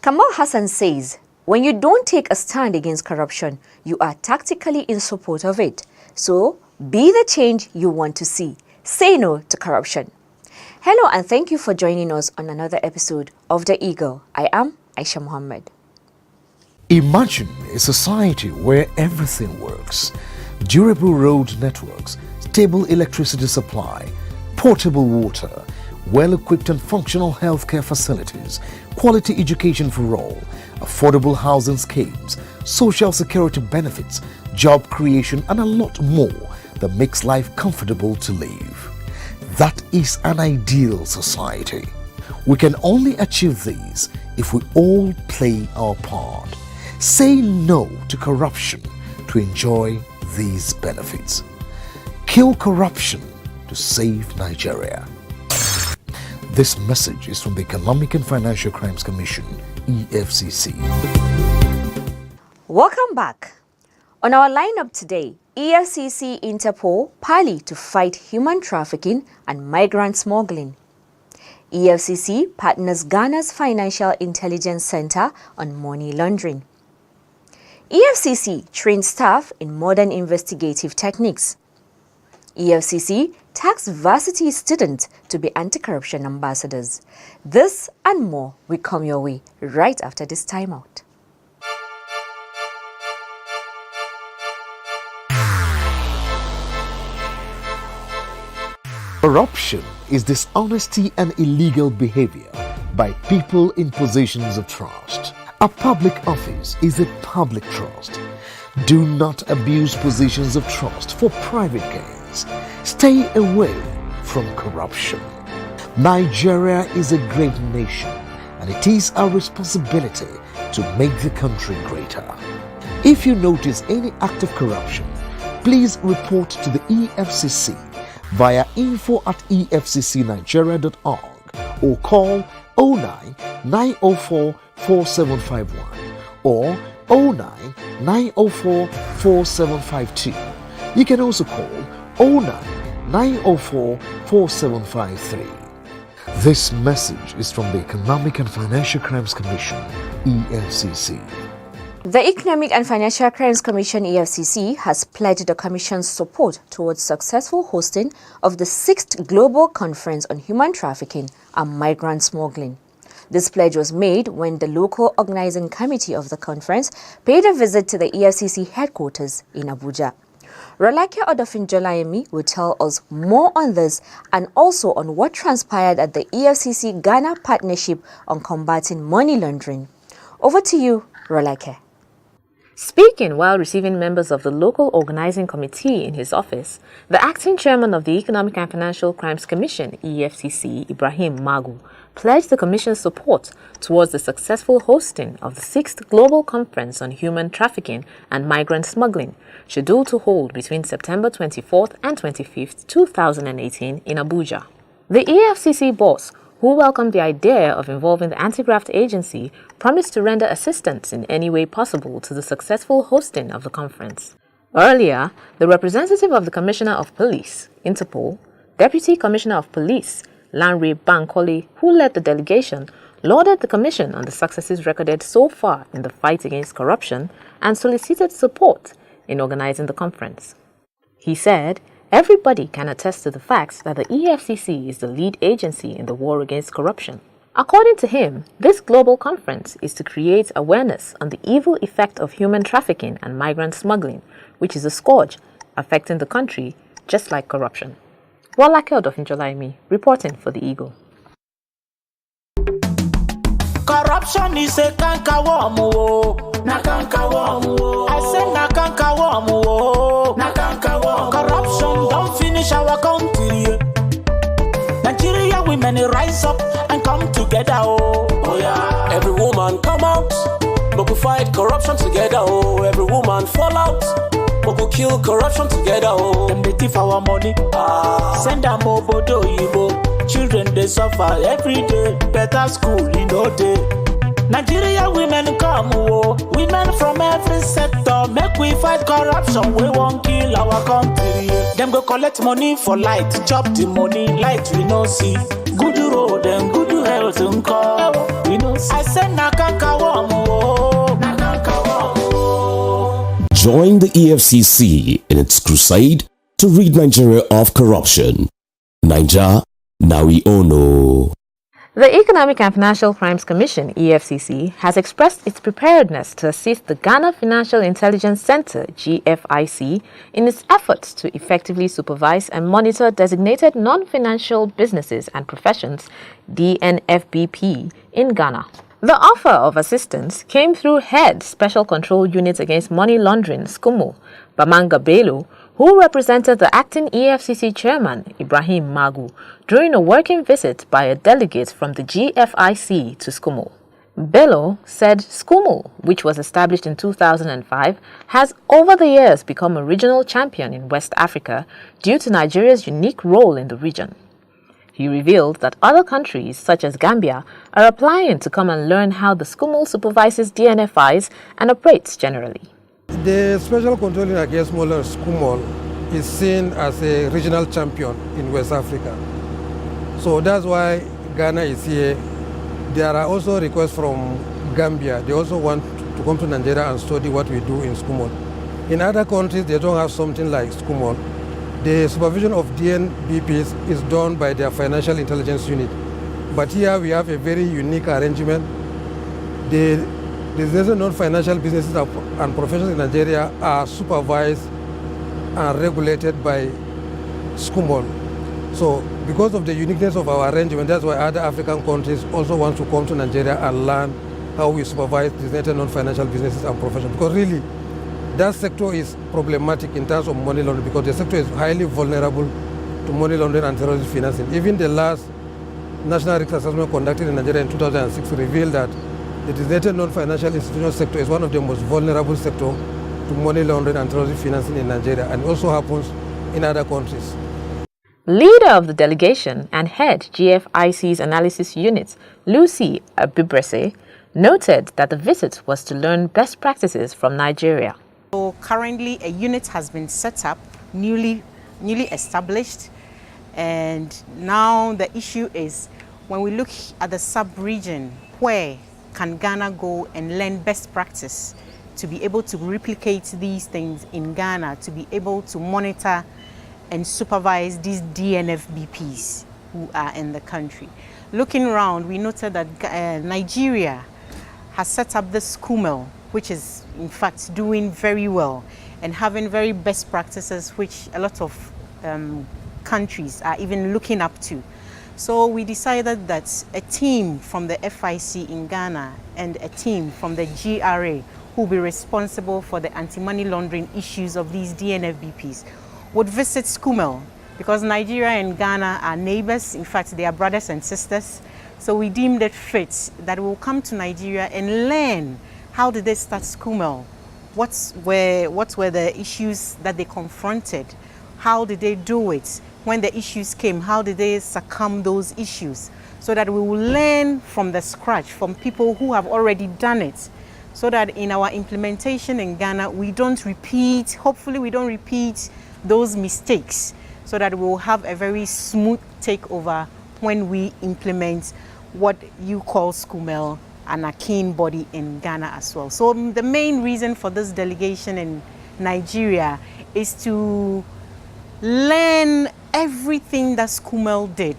Kamal Hassan says, when you don't take a stand against corruption, you are tactically in support of it. So, be the change you want to see. Say no to corruption. Hello and thank you for joining us on another episode of The Eagle. I am Aisha Muhammad. Imagine a society where everything works. Durable road networks, stable electricity supply, portable water, well-equipped and functional healthcare facilities, quality education for all, affordable housing schemes, social security benefits, job creation and a lot more that makes life comfortable to live. That is an ideal society. We can only achieve these if we all play our part. Say no to corruption to enjoy these benefits. Kill corruption to save Nigeria. This message is from the Economic and Financial Crimes Commission, EFCC. Welcome back. On our lineup today, EFCC Interpol rally to fight human trafficking and migrant smuggling. EFCC partners Ghana's Financial Intelligence Center on money laundering. EFCC trains staff in modern investigative techniques. EFCC tax varsity students to be anti-corruption ambassadors. This and more will come your way right after this timeout. Corruption is dishonesty and illegal behavior by people in positions of trust. A public office is a public trust. Do not abuse positions of trust for private gains. Stay away from corruption. Nigeria is a great nation, and it is our responsibility to make the country greater. If you notice any act of corruption, please report to the EFCC via info@efccnigeria.org or call 09 904 4751 or 09 904 4752. You can also call 09 904 4753. This message is from the Economic and Financial Crimes Commission, EFCC. The Economic and Financial Crimes Commission, EFCC, has pledged the Commission's support towards successful hosting of the 6th Global Conference on Human Trafficking and Migrant Smuggling. This pledge was made when the local organizing committee of the conference paid a visit to the EFCC headquarters in Abuja. Rolake Odofinjolayemi will tell us more on this and also on what transpired at the EFCC Ghana Partnership on Combating Money Laundering. Over to you, Rolake. Speaking while receiving members of the local organizing committee in his office, the acting chairman of the Economic and Financial Crimes Commission, EFCC, Ibrahim Magu, pledged the Commission's support towards the successful hosting of the 6th Global Conference on Human Trafficking and Migrant Smuggling, scheduled to hold between September 24th and 25th, 2018 in Abuja. The EFCC boss, who welcomed the idea of involving the anti-graft agency, promised to render assistance in any way possible to the successful hosting of the conference. Earlier, the representative of the Commissioner of Police, Interpol, Deputy Commissioner of Police, Lanre Bankole, who led the delegation, lauded the Commission on the successes recorded so far in the fight against corruption and solicited support in organizing the conference. He said, everybody can attest to the fact that the EFCC is the lead agency in the war against corruption. According to him, this global conference is to create awareness on the evil effect of human trafficking and migrant smuggling, which is a scourge affecting the country just like corruption. Rolake Odofinjolayemi, reporting for the Eagle. Corruption is a cankerworm, na cankerworm. I say na cankerworm, na cankerworm. Corruption don't finish our country. Nigeria women rise up and come together, oh yeah. Every woman come out, but we fight corruption together, oh. Every woman fall out, but we kill corruption together, oh. Them they thief our money, send them obodo yibo. Children they suffer every day, better school in no day. Nigeria women come, oh. Women from every sector, make we fight corruption, we won't kill our country. Them go collect money for light, chop the money, light we no see. Good road and good health, we no see. I say na kanka join the EFCC in its crusade to rid Nigeria of corruption. Naija, now we all know. The Economic and Financial Crimes Commission, EFCC, has expressed its preparedness to assist the Ghana Financial Intelligence Center, GFIC, in its efforts to effectively supervise and monitor designated non-financial businesses and professions, DNFBP, in Ghana. The offer of assistance came through Head Special Control Unit Against Money Laundering, SCUMO, Bamanga Bello, who represented the acting EFCC chairman, Ibrahim Magu, during a working visit by a delegate from the GFIC to SCUMO. Bello said SCUMO, which was established in 2005, has over the years become a regional champion in West Africa due to Nigeria's unique role in the region. He revealed that other countries, such as Gambia, are applying to come and learn how the SCUMO supervises DNFIs and operates generally. The Special Control Unit Against Money Laundering is seen as a regional champion in West Africa. So that's why Ghana is here. There are also requests from Gambia. They also want to come to Nigeria and study what we do in SCUMO. In other countries, they don't have something like SCUMO. The supervision of DNBPs is done by their Financial Intelligence Unit. But here we have a very unique arrangement. The designated non-financial businesses and professions in Nigeria are supervised and regulated by SCUMO. So because of the uniqueness of our arrangement, that's why other African countries also want to come to Nigeria and learn how we supervise designated non-financial businesses and professions. Because really, that sector is problematic in terms of money laundering because the sector is highly vulnerable to money laundering and terrorism financing. Even the last national risk assessment conducted in Nigeria in 2006 revealed that the designated non-financial institutional sector is one of the most vulnerable sectors to money laundering and terrorism financing in Nigeria, and it also happens in other countries. Leader of the delegation and head GFIC's analysis unit, Lucy Abibrese, noted that the visit was to learn best practices from Nigeria. So currently a unit has been set up, newly established, and now the issue is when we look at the sub-region, where can Ghana go and learn best practice to be able to replicate these things in Ghana, to be able to monitor and supervise these DNFBPs who are in the country. Looking around, we noted that Nigeria has set up this SCUMO, which is in fact doing very well and having very best practices which a lot of countries are even looking up to. So we decided that a team from the FIC in Ghana and a team from the GRA who will be responsible for the anti-money laundering issues of these DNFBPs would visit SCUMO, because Nigeria and Ghana are neighbors. In fact, they are brothers and sisters. So we deemed it fit that we will come to Nigeria and learn how did they start SCUMO, what were the issues that they confronted, how did they do it, when the issues came, how did they succumb those issues, so that we will learn from the scratch, from people who have already done it, so that in our implementation in Ghana, we don't repeat, hopefully we don't repeat those mistakes, so that we will have a very smooth takeover when we implement what you call SCUMO, an arcane body in Ghana as well. So the main reason for this delegation in Nigeria is to learn everything that SCUMO did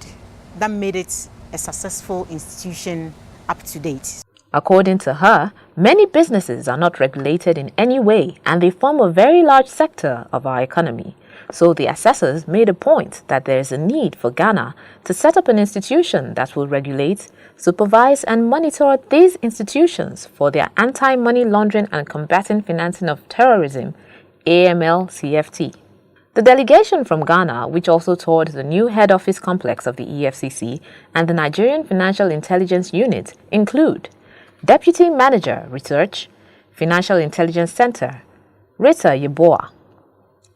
that made it a successful institution up to date. According to her, many businesses are not regulated in any way and they form a very large sector of our economy. So the assessors made a point that there is a need for Ghana to set up an institution that will regulate, supervise and monitor these institutions for their anti-money laundering and combating financing of terrorism, AML-CFT. The delegation from Ghana, which also toured the new head office complex of the EFCC and the Nigerian Financial Intelligence Unit, include Deputy Manager, Research, Financial Intelligence Center, Rita Yeboah,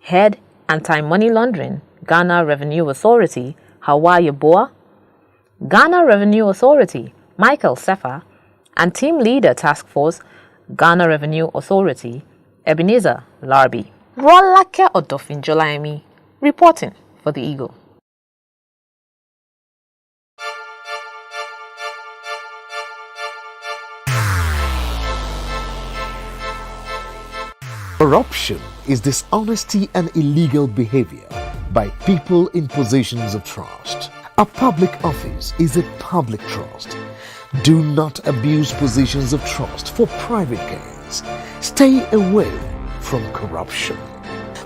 Head Anti-Money Laundering, Ghana Revenue Authority, Hawa Yeboah, Ghana Revenue Authority, Michael Sefa, and Team Leader Task Force, Ghana Revenue Authority, Ebenezer Larbi. Rolake Odofin Jolaimi, reporting for the Eagle. Corruption is dishonesty and illegal behavior by people in positions of trust. A public office is a public trust. Do not abuse positions of trust for private gains. Stay away from corruption.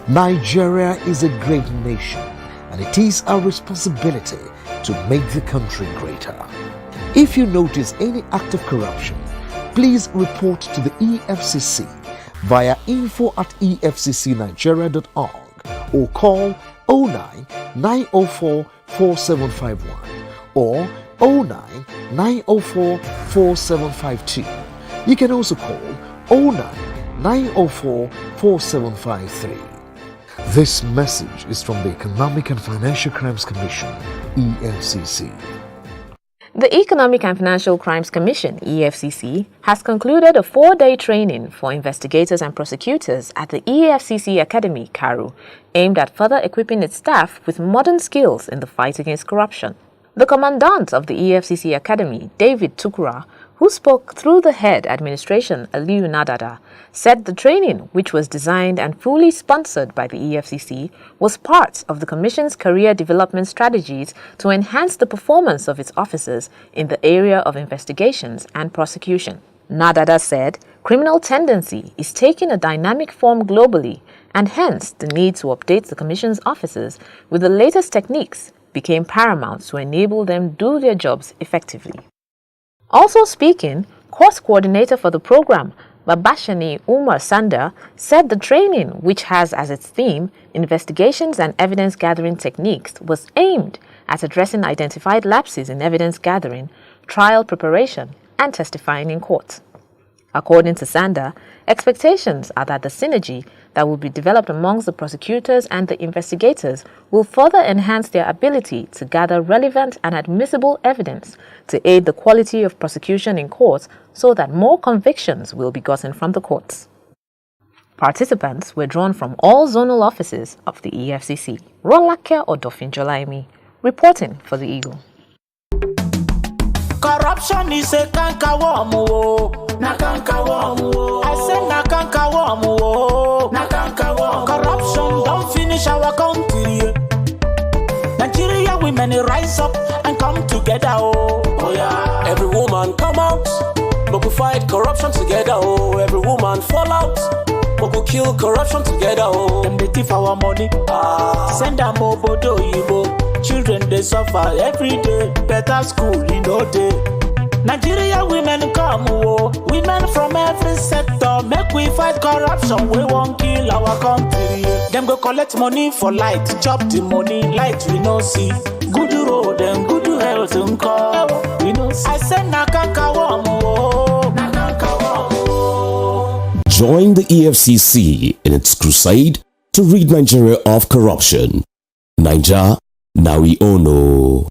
Nigeria is a great nation, and it is our responsibility to make the country greater. If you notice any act of corruption, please report to the EFCC via info@efccnigeria.org or call 09 904 4751 or 09 904 4752. You can also call 09 904 4753. This message is from the Economic and Financial Crimes Commission, EFCC. The Economic and Financial Crimes Commission, EFCC, has concluded a 4-day training for investigators and prosecutors at the EFCC Academy, Karu, aimed at further equipping its staff with modern skills in the fight against corruption. The commandant of the EFCC Academy, David Tukura, who spoke through the head administration, Aliyu Nadada, said the training, which was designed and fully sponsored by the EFCC, was part of the Commission's career development strategies to enhance the performance of its officers in the area of investigations and prosecution. Nadada said criminal tendency is taking a dynamic form globally, and hence the need to update the Commission's officers with the latest techniques became paramount to enable them do their jobs effectively. Also speaking, course coordinator for the program, Babashani Umar Sanda, said the training, which has as its theme investigations and evidence gathering techniques, was aimed at addressing identified lapses in evidence gathering, trial preparation, and testifying in court. According to Sanda, expectations are that the synergy that will be developed amongst the prosecutors and the investigators will further enhance their ability to gather relevant and admissible evidence to aid the quality of prosecution in court so that more convictions will be gotten from the courts. Participants were drawn from all zonal offices of the EFCC. Rolake Odofinjolaimi, reporting for the Eagle. Corruption is a cankerworm, na cankerworm. I say na cankerworm, na cankerworm. Corruption don't finish our country. Nigeria women rise up and come together, oh yeah. Every woman come out, but we fight corruption together, oh. Every woman fall out, but we kill corruption together, oh. Them they thief our money, send them obodo yibo. Children they suffer every day, better school in no day. Nigeria women come, oh, women from every sector, make we fight corruption, we won't kill our country. Them go collect money for light, chop the money, light we no see. Good road and good health and call, we no see. I said na cankerworm, oh, na cankerworm, oh. Join the EFCC in its crusade to rid Nigeria of corruption. Naija, now we all know.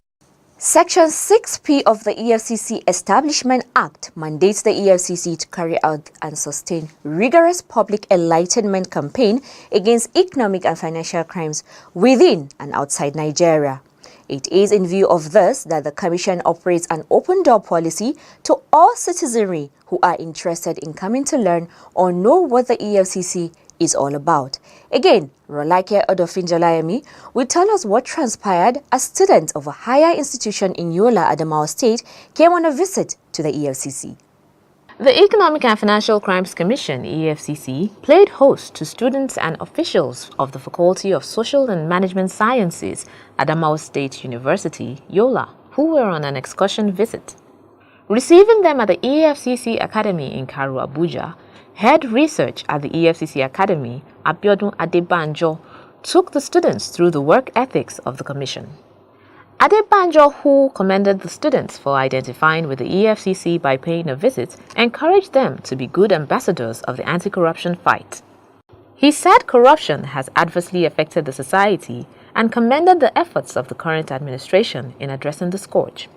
Section 6P of the EFCC Establishment Act mandates the EFCC to carry out and sustain rigorous public enlightenment campaign against economic and financial crimes within and outside Nigeria. It is in view of this that the Commission operates an open door policy to all citizenry who are interested in coming to learn or know what the EFCC is all about. Again, Rolake Odofinjolayemi will tell us what transpired as students of a higher institution in Yola, Adamawa State, came on a visit to the EFCC. The Economic and Financial Crimes Commission, EFCC, played host to students and officials of the Faculty of Social and Management Sciences, Adamawa State University, Yola, who were on an excursion visit. Receiving them at the EFCC Academy in Karu, Abuja, Head Research at the EFCC Academy, Abiodun Adebanjo, took the students through the work ethics of the Commission. Adebanjo, who commended the students for identifying with the EFCC by paying a visit, encouraged them to be good ambassadors of the anti-corruption fight. He said corruption has adversely affected the society and commended the efforts of the current administration in addressing the scourge.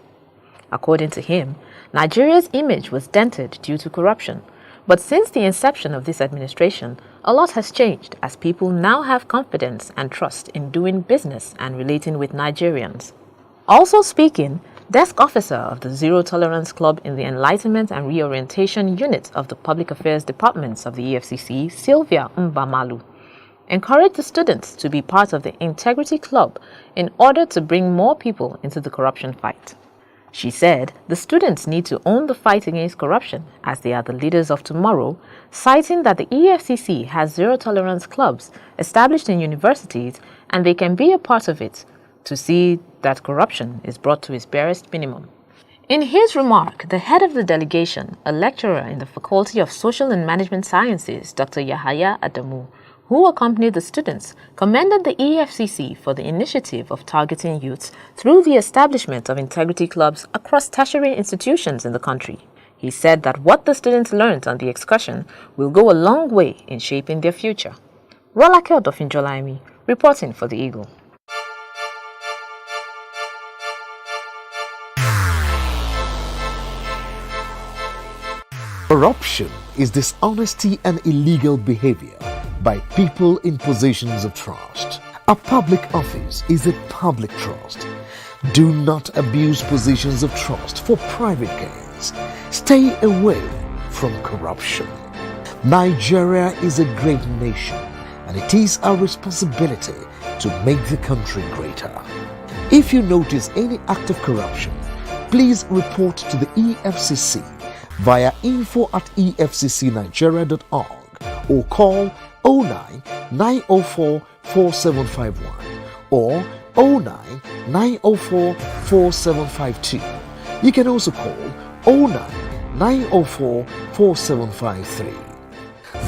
According to him, Nigeria's image was dented due to corruption. But since the inception of this administration, a lot has changed as people now have confidence and trust in doing business and relating with Nigerians. Also speaking, Desk officer of the Zero Tolerance Club in the Enlightenment and Reorientation Unit of the Public Affairs Departments of the EFCC, Sylvia Mbamalu, encouraged the students to be part of the Integrity Club in order to bring more people into the corruption fight. She said the students need to own the fight against corruption as they are the leaders of tomorrow, citing that the EFCC has zero tolerance clubs established in universities and they can be a part of it to see that corruption is brought to its barest minimum. In his remark, the head of the delegation, a lecturer in the Faculty of Social and Management Sciences, Dr. Yahaya Adamu, who accompanied the students, commended the EFCC for the initiative of targeting youths through the establishment of integrity clubs across tertiary institutions in the country. He said that what the students learned on the excursion will go a long way in shaping their future. Rolake Odofinjolaimi, reporting for the Eagle. Corruption is dishonesty and illegal behavior by people in positions of trust. A public office is a public trust. Do not abuse positions of trust for private gains. Stay away from corruption. Nigeria is a great nation, and it is our responsibility to make the country greater. If you notice any act of corruption, please report to the EFCC via info@efccnigeria.org or call 09 904 4751 or 09 904 4752. You can also call 09 904 4753.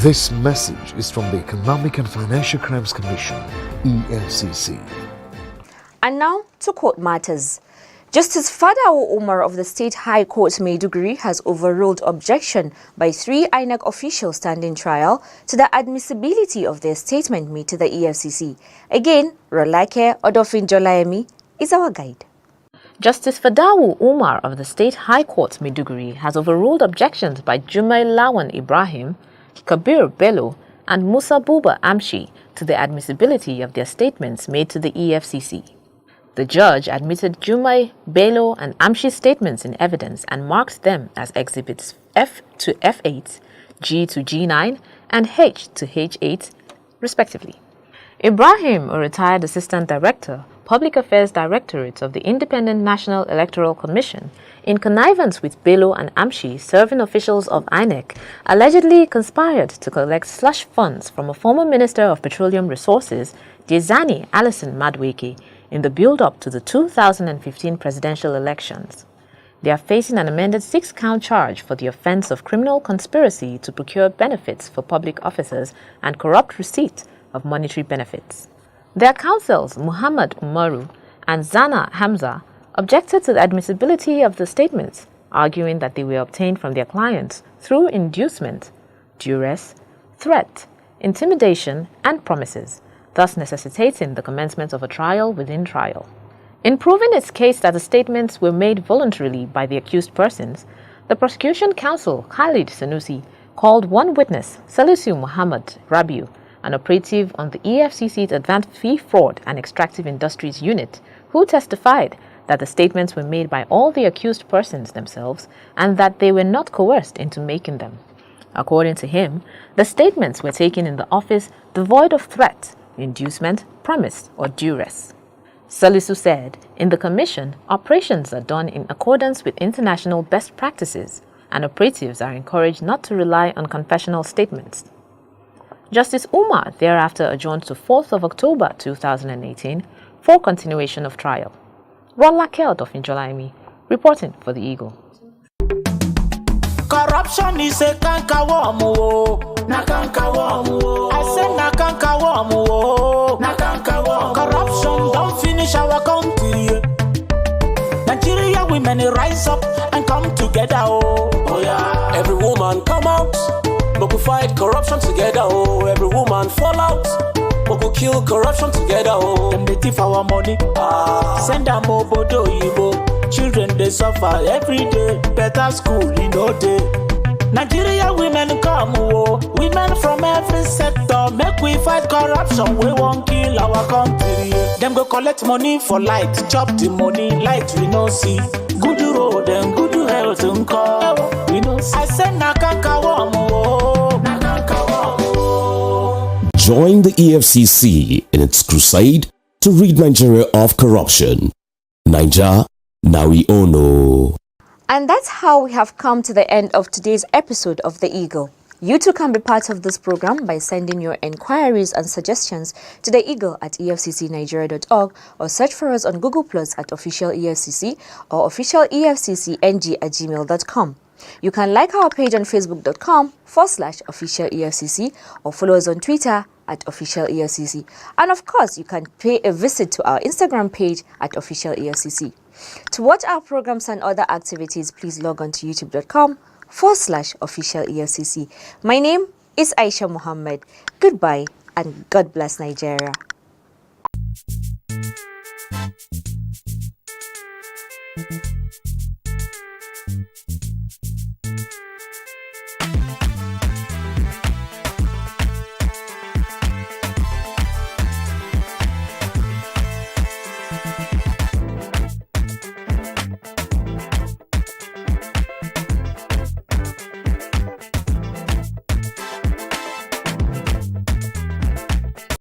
This message is from the Economic and Financial Crimes Commission, EFCC. And now to court matters. Justice Fadawo Umar of the State High Court Maiduguri has overruled objection by 3 INEC officials standing trial to the admissibility of their statement made to the EFCC. Again, Rolake Odofinjolaimi is our guide. Justice Fadawu Umar of the State High Court Maiduguri has overruled objections by Jumai Lawan Ibrahim, Kabir Bello, and Musa Buba Amshi to the admissibility of their statements made to the EFCC. The judge admitted Jumai, Bello, and Amshi's statements in evidence and marked them as exhibits F to F8, G to G9, and H to H8, respectively. Ibrahim, a retired Assistant Director, Public Affairs Directorate of the Independent National Electoral Commission, in connivance with Bello and Amshi, serving officials of INEC, allegedly conspired to collect slush funds from a former Minister of Petroleum Resources, Diezani Alison Madueke, in the build-up to the 2015 presidential elections. They are facing an amended 6-count charge for the offense of criminal conspiracy to procure benefits for public officers and corrupt receipt of monetary benefits. Their counsels, Muhammad Umaru and Zana Hamza, objected to the admissibility of the statements, arguing that they were obtained from their clients through inducement, duress, threat, intimidation, and promises, thus necessitating the commencement of a trial within trial. In proving its case that the statements were made voluntarily by the accused persons, the prosecution counsel, Khalid Sanusi, called one witness, Salisu Muhammad Rabiu, an operative on the EFCC's Advanced Fee Fraud and Extractive Industries Unit, who testified that the statements were made by all the accused persons themselves and that they were not coerced into making them. According to him, the statements were taken in the office devoid of threat, inducement, promise, or duress. Salisu said, in the commission, operations are done in accordance with international best practices, and operatives are encouraged not to rely on confessional statements. Justice Umar thereafter adjourned to 4th of October 2018 for continuation of trial. Rolake Odofinjolaimi, reporting for the Eagle. Corruption is a cankerworm, na cankerworm. I say na cankerworm, na cankerworm. Corruption don't finish our country. Nigeria women rise up and come together, oh yeah. Every woman come out, but we fight corruption together, oh. Every woman fall out, but we kill corruption together, oh. Them they thief our money, send them obodo yibo. Children they suffer every day, better school in no day. Nigeria women come, oh, women from every sector. Make we fight corruption, we won't kill our country. Them go collect money for light, chop the money, light we no see. Join the EFCC in its crusade to rid Nigeria of corruption. Naija, now we all know. And that's how we have come to the end of today's episode of The Eagle. You too can be part of this program by sending your enquiries and suggestions to the Eagle at efccnigeria.org or search for us on Google Plus at Official EFCC or Official EFCCNG@gmail.com. You can like our page on facebook.com/Official EFCC or follow us on Twitter at Official EFCC. And of course, you can pay a visit to our Instagram page at Official EFCC. To watch our programs and other activities, please log on to youtube.com/Official EFCC. My name is Aisha Muhammad. Goodbye and God bless Nigeria.